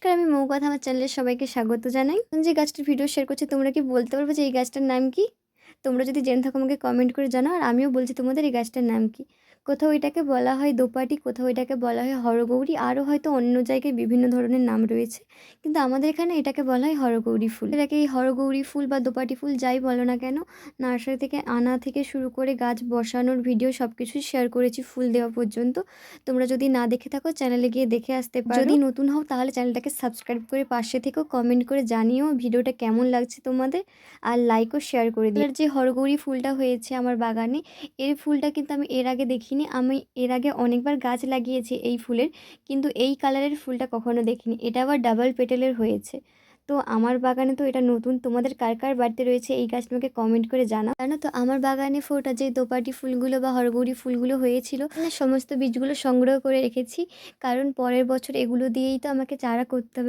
নমস্কার, আমি মৌ কথা আমার চ্যানেলে সবাইকে স্বাগত জানাই। এখন যে গাছটার ভিডিও শেয়ার করছি তোমরা কি বলতে পারবে যে এই গাছটার নাম কি? তোমরা যদি জেনে থাকো আমাকে কমেন্ট করে জানাও। আর আমিও বলছি তোমাদের এই গাছটার নাম কি? কোথাও এটাকে বলা হয় দোপাটি, কোথাও এটাকে বলা হয় হরগৌরী, আরও হয়তো অন্য জায়গায় বিভিন্ন ধরনের নাম রয়েছে। কিন্তু আমাদের এখানে এটাকে বলা হয় হরগৌরী ফুল। এটাকে এই হরগৌরী ফুল বা দোপাটি ফুল যাই বলো না কেন, নার্সারি থেকে আনা থেকে শুরু করে গাছ বসানোর ভিডিও সব কিছুই শেয়ার করেছি ফুল দেওয়া পর্যন্ত। তোমরা যদি না দেখে থাকো চ্যানেলে গিয়ে দেখে আসতে পারো। যদি নতুন হও তাহলে চ্যানেলটাকে সাবস্ক্রাইব করে পাশে থেকেও, কমেন্ট করে জানিও ভিডিওটা কেমন লাগছে তোমাদের, আর লাইক ও শেয়ার করে দিও। আর যে হরগৌরী ফুলটা হয়েছে আমার বাগানে, এর ফুলটা কিন্তু আমি এর আগে দেখিনি। আমি এর আগে অনেকবার গাছ লাগিয়েছি এই ফুলের, কিন্তু এই কালারের ফুলটা কখনো দেখিনি। এটা আবার ডাবল পেটেলের হয়েছে। তো আমার বাগানে তো এটা নতুন। তোমাদের কার কার বাড়িতে রয়েছে এই গাছটা আমাকে কমেন্ট করে জানাও। জানো তো আমার বাগানে ফোটা যে দোপাটি ফুলগুলো বা হরগৌরী ফুলগুলো হয়েছিল, সমস্ত বীজগুলো সংগ্রহ করে রেখেছি, কারণ পরের বছর এগুলো দিয়েই তো আমাকে চারা করতে হবে।